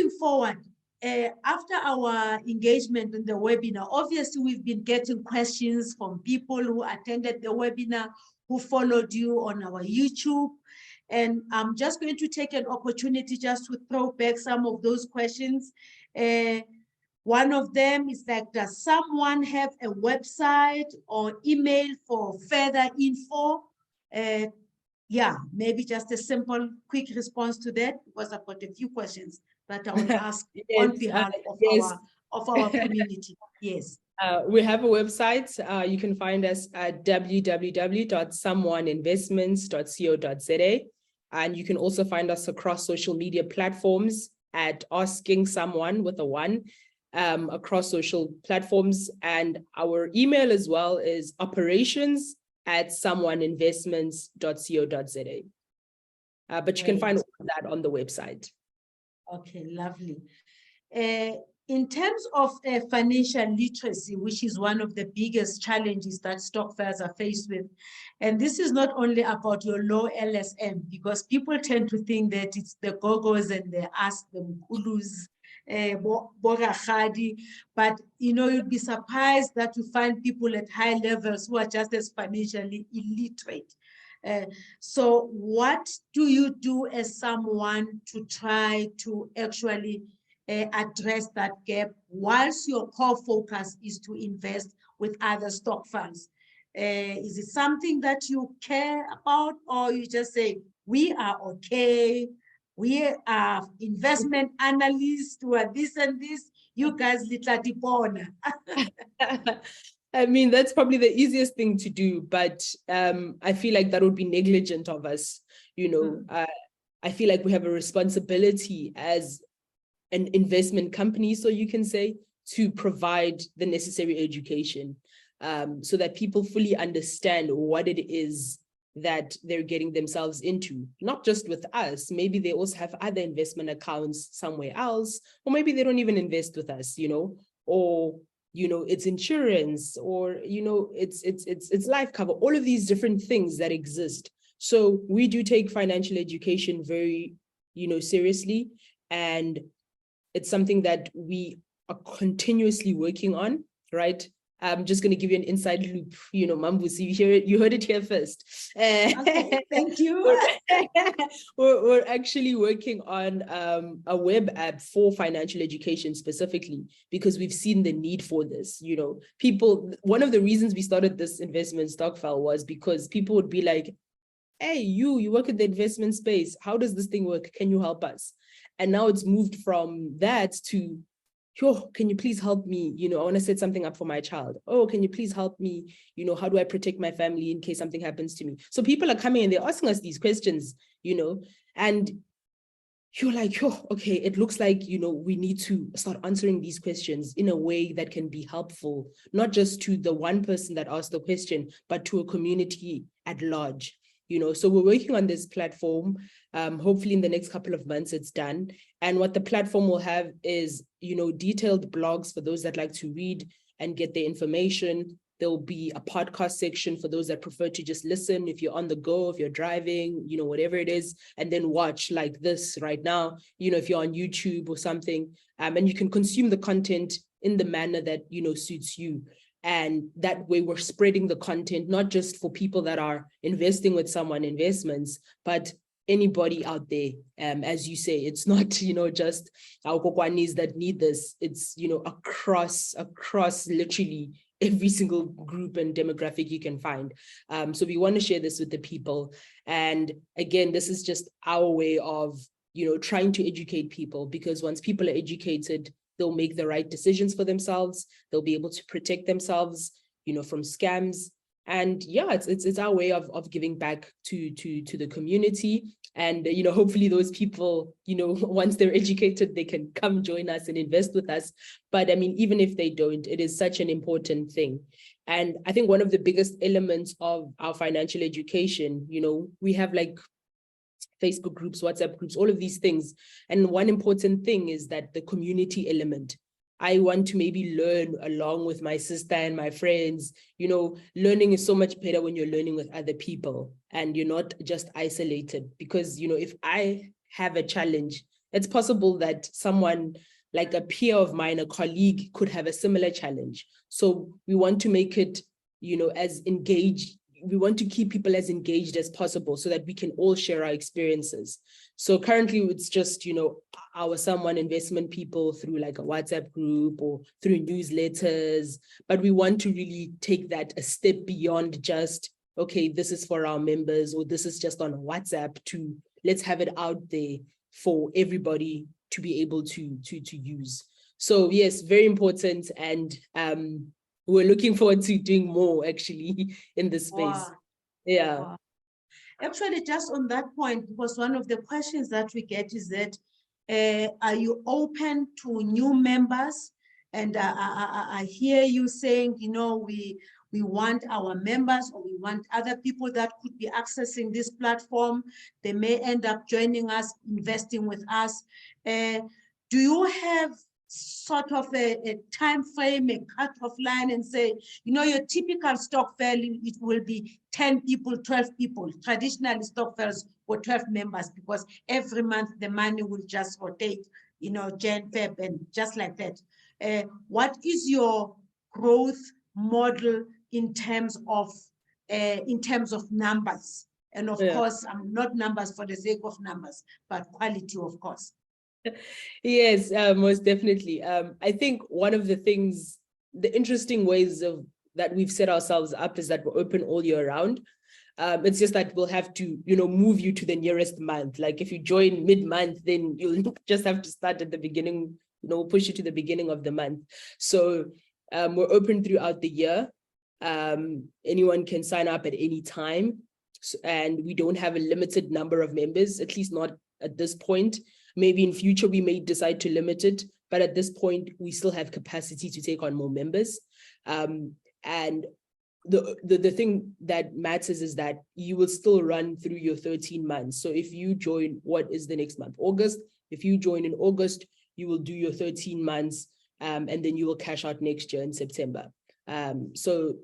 moving forward, after our engagement in the webinar, obviously we've been getting questions from people who attended the webinar, who followed you on our YouTube. And I'm just going to take an opportunity just to throw back some of those questions. One of them is like, does someone have a website or email for further info? Yeah, maybe just a simple, quick response to that, because I've got a few questions that I will ask on behalf of our community. Yes. We have a website. You can find us at www.sum1investments.co.za. And you can also find us across social media platforms at Asking Someone with a 1 across social platforms. And our email as well is operations@sum1investments.co.za. But you can find all of that on the website. Okay, lovely. In terms of financial literacy, which is one of the biggest challenges that Stokvels are faced with, and this is not only about your low LSM, because people tend to think that it's the gogos and the us, the mkulus, but you know, you'd be surprised that you find people at high levels who are just as financially illiterate. So what do you do as someone to try to actually address that gap, whilst your core focus is to invest with other stock funds? Is it something that you care about, or you just say, we are okay, we are investment analysts who are this and this, you guys little dipona? I mean, that's probably the easiest thing to do, but I feel like that would be negligent of us. You know, I feel like we have a responsibility as an investment company, so you can say, to provide the necessary education so that people fully understand what it is that they're getting themselves into, not just with us. Maybe they also have other investment accounts somewhere else, or maybe they don't even invest with us, you know, or, you know, it's insurance, or, you know, it's life cover, all of these different things that exist. So we do take financial education very, you know, seriously, and it's something that we are continuously working on, right? I'm just going to give you an inside loop, you know, Mambusi, you heard it here first. Okay, thank you. We're actually working on a web app for financial education specifically, because we've seen the need for this. You know, people, one of the reasons we started this investment Stokvel was because people would be like, hey, you work in the investment space. How does this thing work? Can you help us? And now it's moved from that to, yo, can you please help me? You know, I want to set something up for my child. Oh, can you please help me? You know, how do I protect my family in case something happens to me? So people are coming and they're asking us these questions, you know, and you're like, oh, okay, it looks like, you know, we need to start answering these questions in a way that can be helpful, not just to the one person that asked the question, but to a community at large. You know, so we're working on this platform. Hopefully in the next couple of months it's done. And what the platform will have is, you know, detailed blogs for those that like to read and get their information. There'll be a podcast section for those that prefer to just listen if you're on the go, if you're driving, you know, whatever it is, and then watch like this right now, you know, if you're on YouTube or something, and you can consume the content in the manner that, you know, suits you. And that way we're spreading the content, not just for people that are investing with Sum1 Investments, but anybody out there. As you say, it's not, you know, just our kokwanis that need this. It's, you know, across literally every single group and demographic you can find. So we want to share this with the people. And again, this is just our way of, you know, trying to educate people, because once people are educated, they'll make the right decisions for themselves. They'll be able to protect themselves, you know, from scams. And yeah, it's our way of giving back to the community. And, you know, hopefully those people, you know, once they're educated, they can come join us and invest with us. But I mean, even if they don't, it is such an important thing. And I think one of the biggest elements of our financial education, you know, we have like Facebook groups, WhatsApp groups, all of these things. And one important thing is that the community element. I want to maybe learn along with my sister and my friends. You know, learning is so much better when you're learning with other people and you're not just isolated, because, you know, if I have a challenge, it's possible that someone like a peer of mine, a colleague, could have a similar challenge. So we want to make it, as engaged. We want to keep people as engaged as possible so that we can all share our experiences. So currently it's just, our Sum1 investment people through like a WhatsApp group or through newsletters, but we want to really take that a step beyond just, okay, this is for our members, or this is just on WhatsApp, to let's have it out there for everybody to be able to use. So yes, very important. And we're looking forward to doing more actually in this space. Wow. Yeah. Wow. Actually, just on that point, because one of the questions that we get is that, are you open to new members? And I hear you saying, we want our members, or we want other people that could be accessing this platform. They may end up joining us, investing with us. Do you have sort of a time frame, a cut-off line, and say, your typical Stokvel, it will be 10 people, 12 people. Traditionally, Stokvels were 12 members, because every month the money will just rotate, Jan, Feb, and just like that. What is your growth model in terms of numbers? And of course, not numbers for the sake of numbers, but quality, of course. Yes, most definitely. I think one of the interesting ways that we've set ourselves up is that we're open all year round. It's just that we'll have to, move you to the nearest month. Like if you join mid-month, then you'll just have to start at the beginning, push you to the beginning of the month. So we're open throughout the year. Anyone can sign up at any time. And we don't have a limited number of members, at least not at this point. Maybe in future, we may decide to limit it, but at this point, we still have capacity to take on more members. And the thing that matters is that you will still run through your 13 months. So if you join, what is the next month? August. If you join in August, you will do your 13 months, and then you will cash out next year in September. So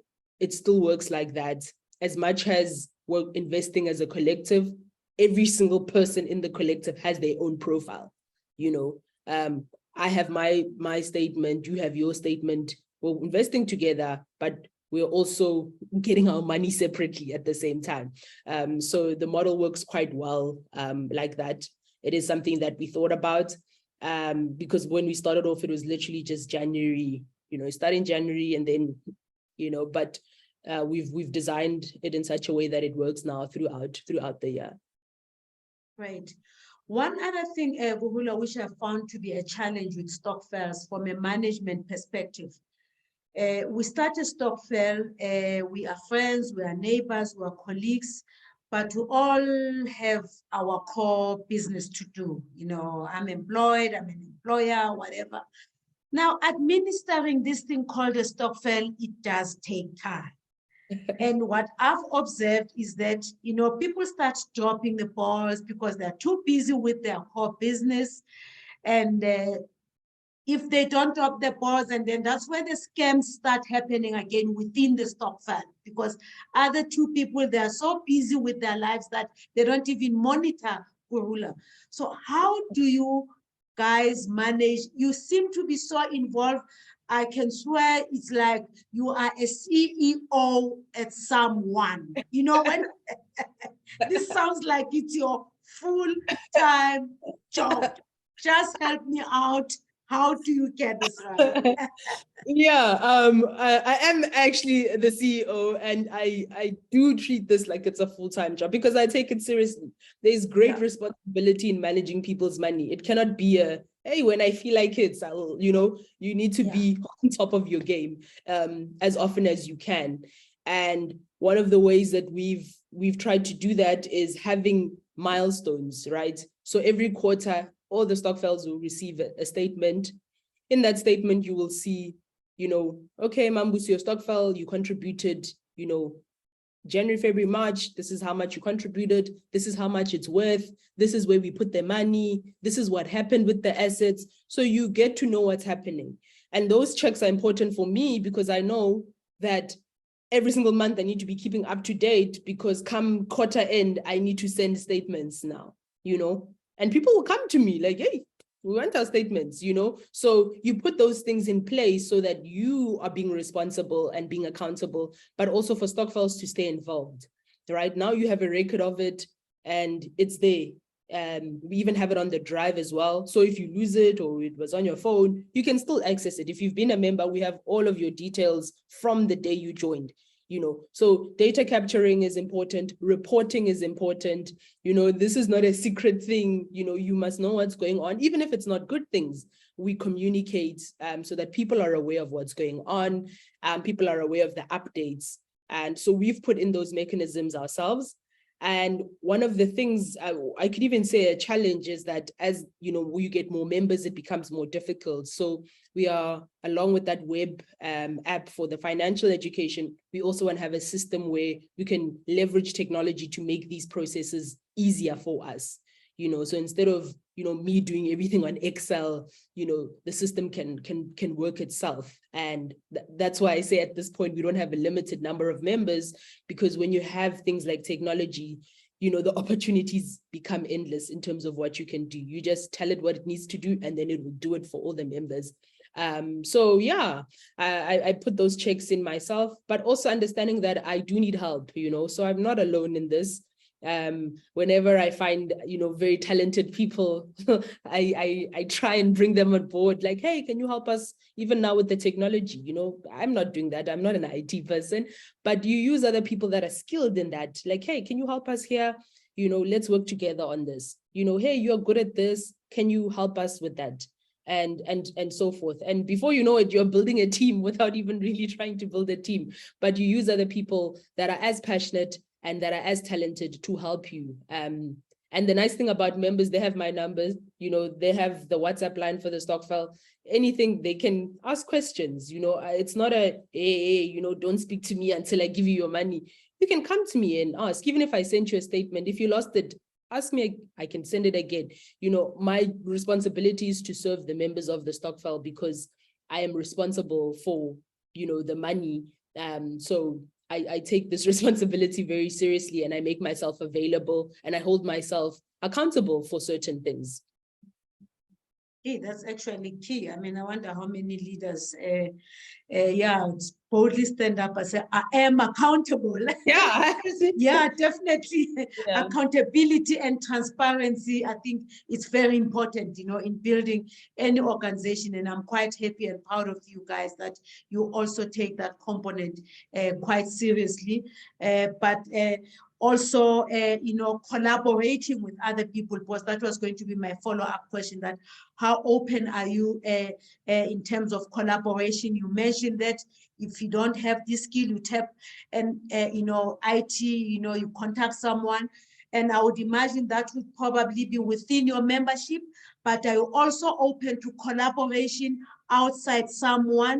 it still works like that. As much as we're investing as a collective, every single person in the collective has their own profile. I have my statement, you have your statement. We're investing together, but we're also getting our money separately at the same time. So the model works quite well like that. It is something that we thought about because when we started off, it was literally just January, start in January, and then, but we've designed it in such a way that it works now throughout the year. Right. One other thing, Buhula, which I found to be a challenge with Stokvels from a management perspective. We started Stokvel, we are friends, we are neighbors, we are colleagues, but we all have our core business to do. I'm employed, I'm an employer, whatever. Now, administering this thing called a Stokvel, it does take time. And what I've observed is that, people start dropping the balls because they're too busy with their core business. And if they don't drop the balls, and then that's where the scams start happening again within the Stokvel, because other two people, they're so busy with their lives that they don't even monitor Kurula. So how do you guys manage? You seem to be so involved. I can swear it's like you are a CEO at Sum1. When this sounds like it's your full-time job. Just help me out. How do you get this right? Yeah, I am actually the CEO, and I do treat this like it's a full-time job because I take it seriously. There's great responsibility in managing people's money. It cannot be hey, when I feel like it, I'll, you need to be on top of your game as often as you can. And one of the ways that we've tried to do that is having milestones, right? So every quarter, all the Stokvels will receive a statement. In that statement, you will see, okay, Mambusi, your Stokvel, you contributed, January, February, March, this is how much you contributed, this is how much it's worth, this is where we put the money, this is what happened with the assets. So you get to know what's happening. And those checks are important for me because I know that every single month I need to be keeping up to date because come quarter end, I need to send statements now, And people will come to me like, hey, we want our statements, you know? So you put those things in place so that you are being responsible and being accountable, but also for Stokvels to stay involved, right? Now you have a record of it and it's there. We even have it on the drive as well. So if you lose it or it was on your phone, you can still access it. If you've been a member, we have all of your details from the day you joined. You know, so data capturing is important, reporting is important. You know, this is not a secret thing. You know, you must know what's going on, even if it's not good things. We communicate so that people are aware of what's going on, people are aware of the updates. And so we've put in those mechanisms ourselves. And one of the things I could even say a challenge is that as you know, you get more members, it becomes more difficult. So we are, along with that web app for the financial education, we also want to have a system where we can leverage technology to make these processes easier for us. You know, so instead of, you know, me doing everything on Excel, you know, the system can work itself. And that's why I say at this point, we don't have a limited number of members, because when you have things like technology, you know, the opportunities become endless in terms of what you can do. You just tell it what it needs to do, and then it will do it for all the members. So yeah, I put those checks in myself, but also understanding that I do need help, you know, so I'm not alone in this. Whenever I find, you know, very talented people, I try and bring them on board, like, hey, can you help us even now with the technology? You know, I'm not doing that. I'm not an IT person, but you use other people that are skilled in that. Like, hey, can you help us here? You know, let's work together on this. You know, hey, you're good at this. Can you help us with that? And so forth. And before you know it, you're building a team without even really trying to build a team, but you use other people that are as passionate and that are as talented to help you. And the nice thing about members, they have my numbers, you know, they have the WhatsApp line for the Stokvel, anything, they can ask questions, you know, it's not a, hey, you know, don't speak to me until I give you your money. You can come to me and ask, even if I sent you a statement, if you lost it, ask me, I can send it again. You know, my responsibility is to serve the members of the Stokvel because I am responsible for, you know, the money. So I take this responsibility very seriously, and I make myself available and I hold myself accountable for certain things. Hey, that's actually key. I mean, I wonder how many leaders, boldly stand up and say, I am accountable. Yeah, yeah, definitely. Yeah. Accountability and transparency, I think it's very important, you know, in building any organization. And I'm quite happy and proud of you guys that you also take that component quite seriously. Also, you know, collaborating with other people, because that was going to be my follow-up question, that how open are you in terms of collaboration? You mentioned that if you don't have this skill, you tap and, you know, IT, you know, you contact someone. And I would imagine that would probably be within your membership, but are you also open to collaboration outside Sum1?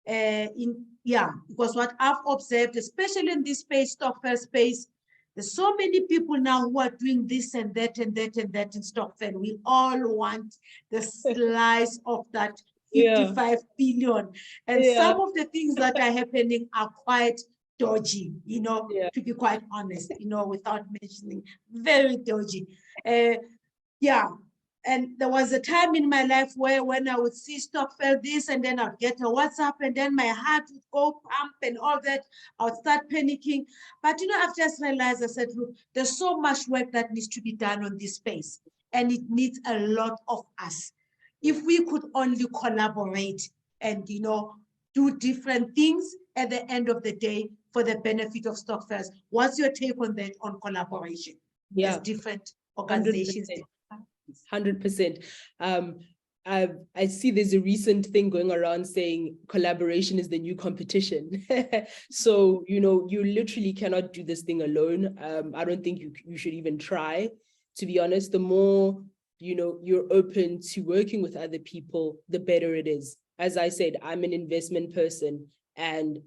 Because what I've observed, especially in this space, Stokvel space, there's so many people now who are doing this and that and that and that in Stokvel. We all want the slice of that 55 billion. And some of the things that are happening are quite dodgy, you know, to be quite honest, you know, without mentioning, very dodgy. And there was a time in my life where when I would see Stokvel this, and then I'd get a WhatsApp, and then my heart would go pump and all that. I would start panicking. But, you know, I've just realized, I said, look, there's so much work that needs to be done on this space, and it needs a lot of us. If we could only collaborate and, you know, do different things at the end of the day for the benefit of Stokvels. What's your take on that, on collaboration? Yeah. As different organizations. 100%. I see there's a recent thing going around saying collaboration is the new competition. So, you know, you literally cannot do this thing alone. I don't think you should even try, to be honest. The more, you know, you're open to working with other people, the better it is. As I said, I'm an investment person, and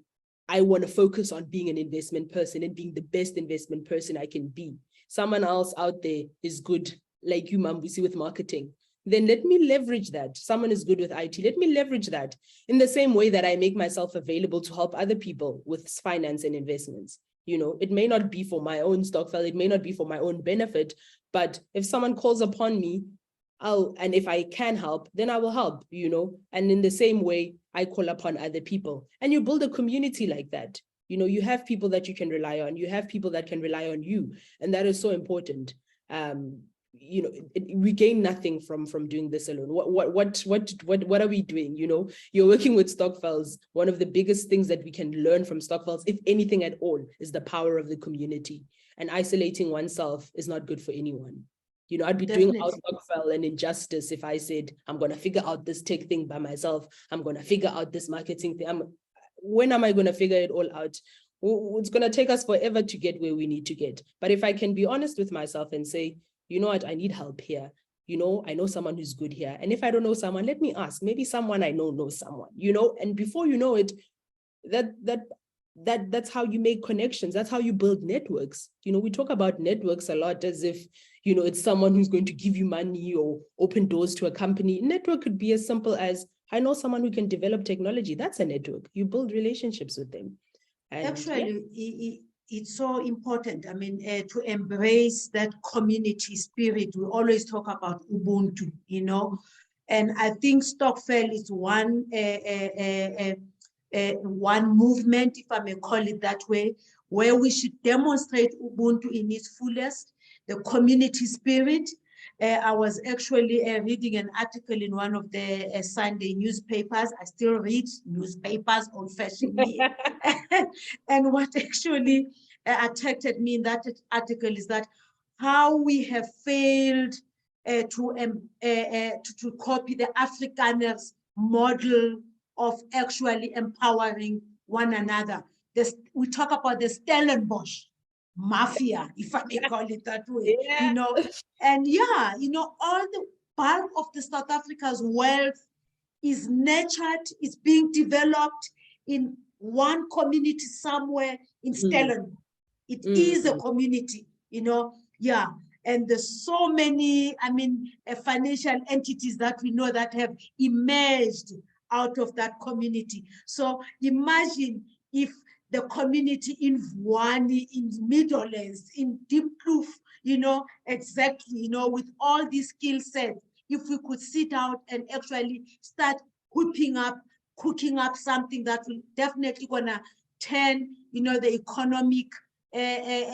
I want to focus on being an investment person and being the best investment person I can be. Someone else out there is good, like you, Mambusi, with marketing. Then let me leverage that. Someone is good with IT. Let me leverage that in the same way that I make myself available to help other people with finance and investments. You know, it may not be for my own Stokvel, it may not be for my own benefit, But if someone calls upon me, and if I can help, then I will help, and in the same way, I call upon other people. And you build a community like that. You have people that you can rely on. You have people that can rely on you. And that is so important. We gain nothing from doing this alone. What are we doing? You're working with Stokvels. One of the biggest things that we can learn from Stokvels, if anything at all, is the power of the community. And isolating oneself is not good for anyone. I'd be doing out Stokvel an injustice if I said, I'm going to figure out this tech thing by myself. I'm going to figure out this marketing thing. When am I going to figure it all out? It's going to take us forever to get where we need to get. But if I can be honest with myself and say, you know what, I need help here. I know someone who's good here. And if I don't know someone, let me ask. Maybe someone I know knows someone, and before you know it, that's how you make connections. That's how you build networks. We talk about networks a lot as if, it's someone who's going to give you money or open doors to a company. Network could be as simple as, I know someone who can develop technology. That's a network. You build relationships with them. And actually, it's so important. I mean, to embrace that community spirit. We always talk about Ubuntu, and I think Stokvel is one movement, if I may call it that way, where we should demonstrate Ubuntu in its fullest, the community spirit. I was actually reading an article in one of the Sunday newspapers. I still read newspapers old-fashionedly. And what actually attracted me in that article is that how we have failed to copy the Afrikaners model of actually empowering one another. We talk about the Stellenbosch mafia, if I may call it that way, and all the bulk of the South Africa's wealth is nurtured, is being developed in one community somewhere in Stellenbosch. It is a community, and there's so many, financial entities that we know that have emerged out of that community. So imagine if the community in Vuani, in Middlelands, in Diepkloof, exactly, with all these skill sets, if we could sit out and actually start cooking up something that will definitely gonna turn, the economic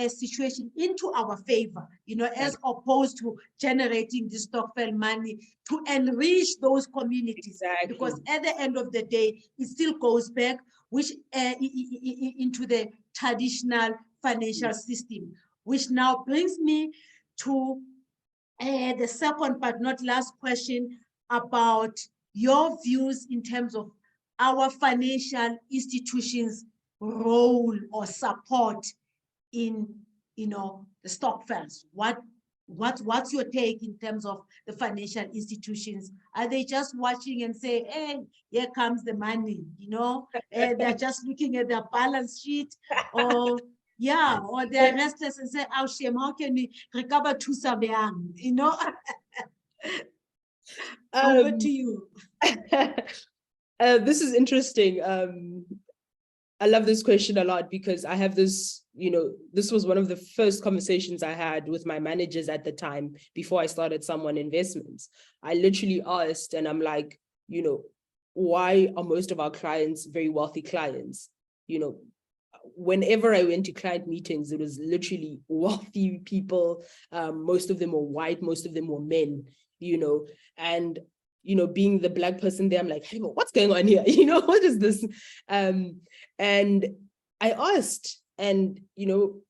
situation into our favor, as opposed to generating the Stokvel money to enrich those communities. Exactly. Because at the end of the day, it still goes back into the traditional financial system, which now brings me to the second but not last question about your views in terms of our financial institutions' role or support in the Stokvels. What's your take in terms of the financial institutions? Are they just watching and say, hey, here comes the money, they're just looking at their balance sheet, or they're restless and say, oh, shame, how can we recover to Sabian, Over to you. This is interesting. I love this question a lot because I have this, this was one of the first conversations I had with my managers at the time before I started Sum1 Investments. I literally asked, and I'm like, why are most of our clients very wealthy clients? Whenever I went to client meetings, it was literally wealthy people. Most of them were white, most of them were men, and being the Black person there, I'm like, hey, what's going on here? What is this? And I asked, and, the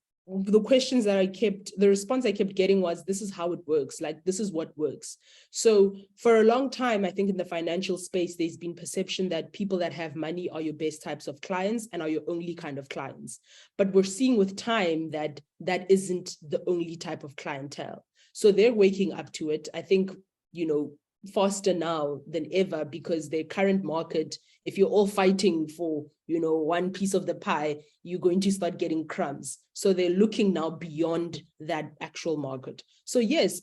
response I kept getting was, this is how it works. Like, this is what works. So for a long time, I think in the financial space, there's been perception that people that have money are your best types of clients and are your only kind of clients. But we're seeing with time that that isn't the only type of clientele. So they're waking up to it. I think, faster now than ever, because their current market, if you're all fighting for, one piece of the pie, you're going to start getting crumbs. So they're looking now beyond that actual market. So yes,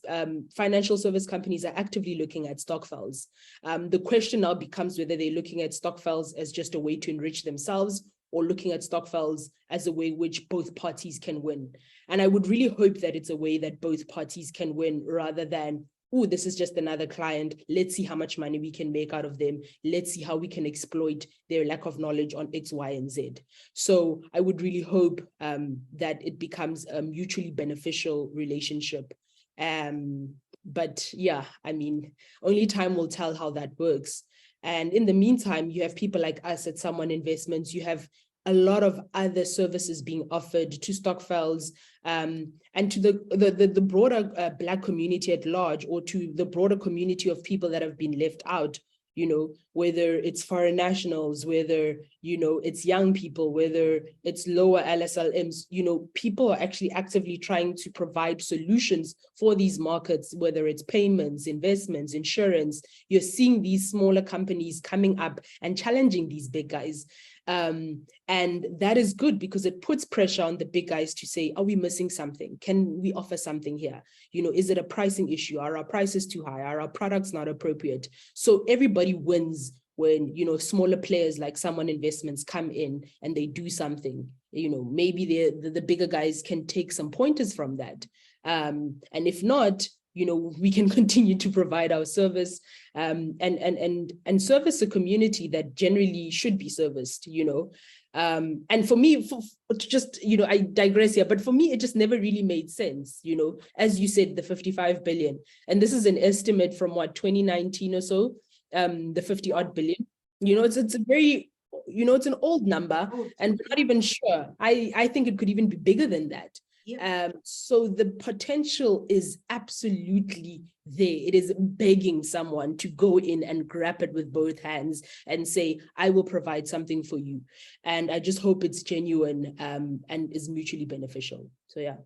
financial service companies are actively looking at Stokvels. The question now becomes whether they're looking at Stokvels as just a way to enrich themselves, or looking at Stokvels as a way which both parties can win. And I would really hope that it's a way that both parties can win, rather than, oh, this is just another client, let's see how much money we can make out of them, let's see how we can exploit their lack of knowledge on X, Y, and Z. So I would really hope that it becomes a mutually beneficial relationship. But yeah, I mean, only time will tell how that works. And in the meantime, you have people like us at Sum1 Investments, you have a lot of other services being offered to Stokvels, and to the broader Black community at large, or to the broader community of people that have been left out, you know, whether it's foreign nationals, whether, you know, it's young people, whether it's lower LSLMs, you know, people are actually actively trying to provide solutions for these markets, whether it's payments, investments, insurance. You're seeing these smaller companies coming up and challenging these big guys. And that is good, because it puts pressure on the big guys to say, are we missing something? Can we offer something here? You know, is it a pricing issue? Are our prices too high? Are our products not appropriate? So everybody wins when, you know, smaller players like Sum1 Investments come in and they do something. You know, maybe the bigger guys can take some pointers from that. And if not, you know, we can continue to provide our service and service a community that generally should be serviced, you know. And for me, just, you know, I digress here, but for me, it just never really made sense, you know, as you said, the 55 billion. And this is an estimate from what, 2019 or so, the 50 odd billion, you know, it's a very, you know, it's an old number, and we're not even sure. I think it could even be bigger than that. Yeah. So the potential is absolutely there. It is begging someone to go in and grab it with both hands and say, I will provide something for you. And I just hope it's genuine and is mutually beneficial. So yeah.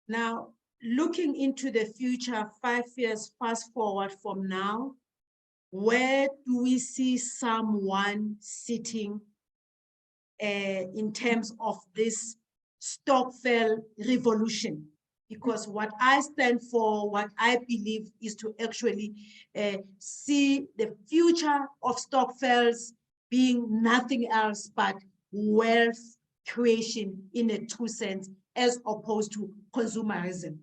Now, looking into the future, 5 years fast forward from now, where do we see Sum1 sitting in terms of this Stokvel revolution? Because what I stand for, what I believe, is to actually see the future of Stokvels being nothing else but wealth creation in a true sense, as opposed to consumerism.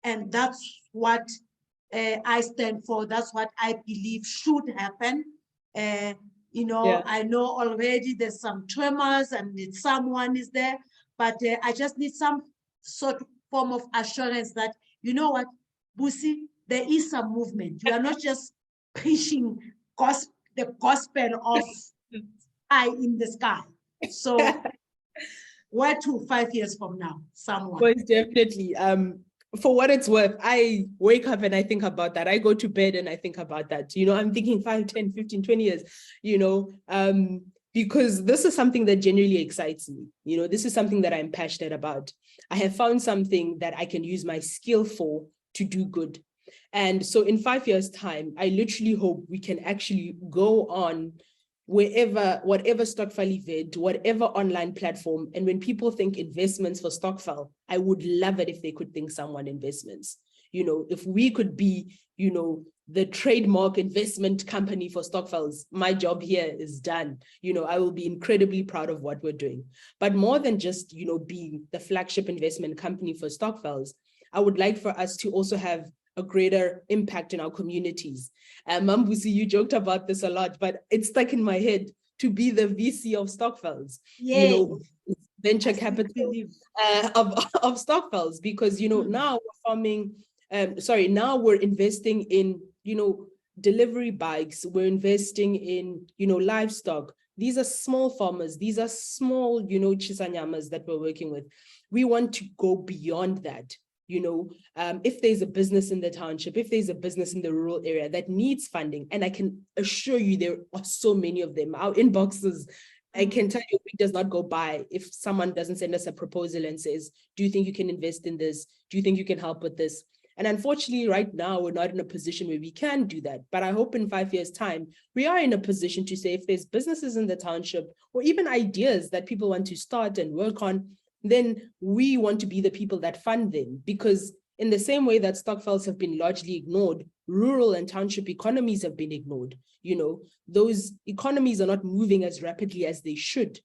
And that's what I stand for. That's what I believe should happen. You know, yeah. I know already there's some tremors and someone is there, but I just need some sort of form of assurance that, you know what, Busi, there is some movement. You are not just preaching the gospel of eye in the sky. So where to 5 years from now, someone? Most definitely. For what it's worth, I wake up and I think about that. I go to bed and I think about that. You know, I'm thinking 5, 10, 15, 20 years, you know, because this is something that genuinely excites me. You know, this is something that I'm passionate about. I have found something that I can use my skill for to do good. And so in 5 years' time, I literally hope we can actually go on whatever Stokvel event, whatever online platform. And when people think investments for Stokvel, I would love it if they could think Sum1 Investments. You know, if we could be, you know, the trademark investment company for Stokvels, my job here is done. You know, I will be incredibly proud of what we're doing. But more than just, you know, being the flagship investment company for Stokvels, I would like for us to also have a greater impact in our communities. Mambusi, you joked about this a lot, but it's stuck in my head to be the VC of Stokvels. Yay. You know, venture capital of Stokvels, because, you know, now we're forming, now we're investing in, you know, delivery bikes, we're investing in, you know, livestock. These are small farmers, these are small, you know, chisanyamas that we're working with. We want to go beyond that. You know, if there's a business in the township, if there's a business in the rural area that needs funding, and I can assure you there are so many of them, our inboxes, I can tell you, it does not go by if someone doesn't send us a proposal and says, do you think you can invest in this? Do you think you can help with this? And unfortunately, right now, we're not in a position where we can do that. But I hope in 5 years' time, we are in a position to say, if there's businesses in the township, or even ideas that people want to start and work on, then we want to be the people that fund them. Because in the same way that Stokvels have been largely ignored, rural and township economies have been ignored. You know, those economies are not moving as rapidly as they should.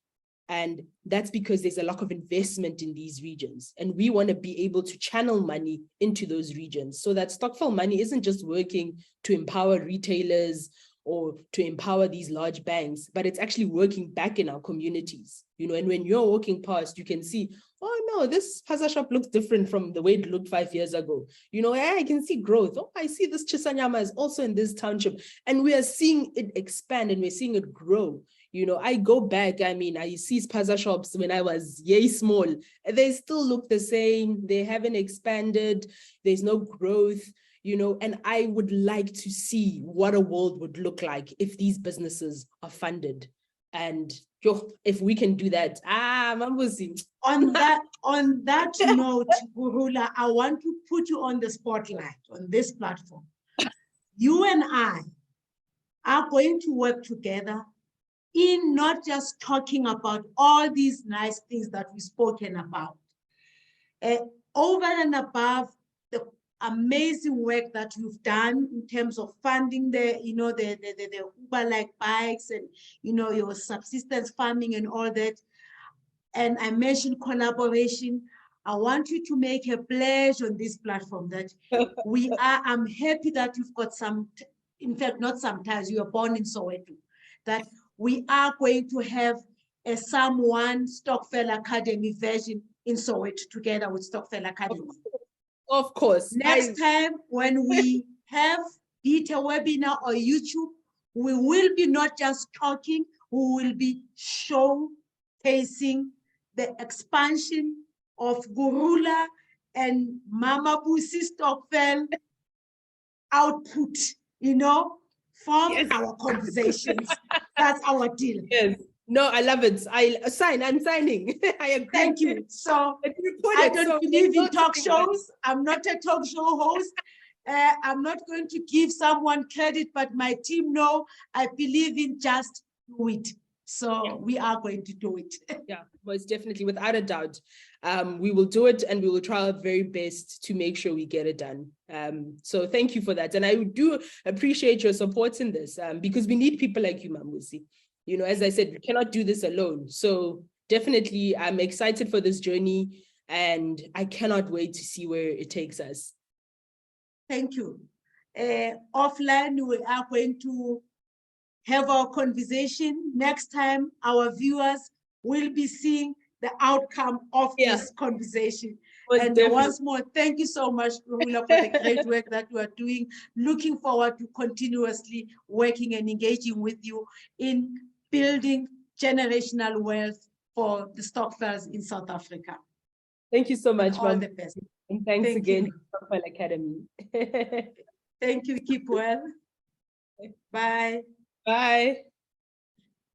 And that's because there's a lack of investment in these regions. And we want to be able to channel money into those regions so that Stokvel money isn't just working to empower retailers or to empower these large banks, but it's actually working back in our communities. You know, and when you're walking past, you can see, oh no, this Paza shop looks different from the way it looked 5 years ago. You know, I can see growth. Oh, I see this Chisanyama is also in this township. And we are seeing it expand and we're seeing it grow. You know, I go back, I mean, I see Paza shops when I was yay small. They still look the same. They haven't expanded. There's no growth. You know, and I would like to see what a world would look like if these businesses are funded. And if we can do that, Mambusi. On that note, Gurula, I want to put you on the spotlight on this platform. You and I are going to work together in not just talking about all these nice things that we've spoken about. Over and above the amazing work that you've done in terms of funding the Uber-like bikes and, you know, your subsistence farming and all that. And I mentioned collaboration. I want you to make a pledge on this platform that I'm happy that you've got in fact, not sometimes, you were born in Soweto, that we are going to have a Sum1 Stokvel Academy version in Soweto together with Stokvel Academy. Of course. Next time when we have it a webinar or YouTube, we will be not just talking, we will be showcasing the expansion of Gurula and Mama Busi Stokvel output, you know, from our conversations. That's our deal. Yes. No, I love it. I'm signing. I agree. Thank you. So I don't believe in talk shows. I'm not a talk show host. I'm not going to give someone credit, but my team know I believe in just do it. So we are going to do it. Yeah, most definitely, without a doubt. We will do it and we will try our very best to make sure we get it done. So thank you for that. And I do appreciate your support in this because we need people like you, Mamusi. You know, as I said, we cannot do this alone. So definitely, I'm excited for this journey and I cannot wait to see where it takes us. Thank you. Offline, we are going to have our conversation. Next time, our viewers will be seeing the outcome of this conversation. And once more, thank you so much, Gurula, for the great work that you are doing. Looking forward to continuously working and engaging with you in building generational wealth for the Stokvels in South Africa. Thank you so much. All the best. And thanks again, Stokvel Academy. Thank you. Keep well. Bye. Bye.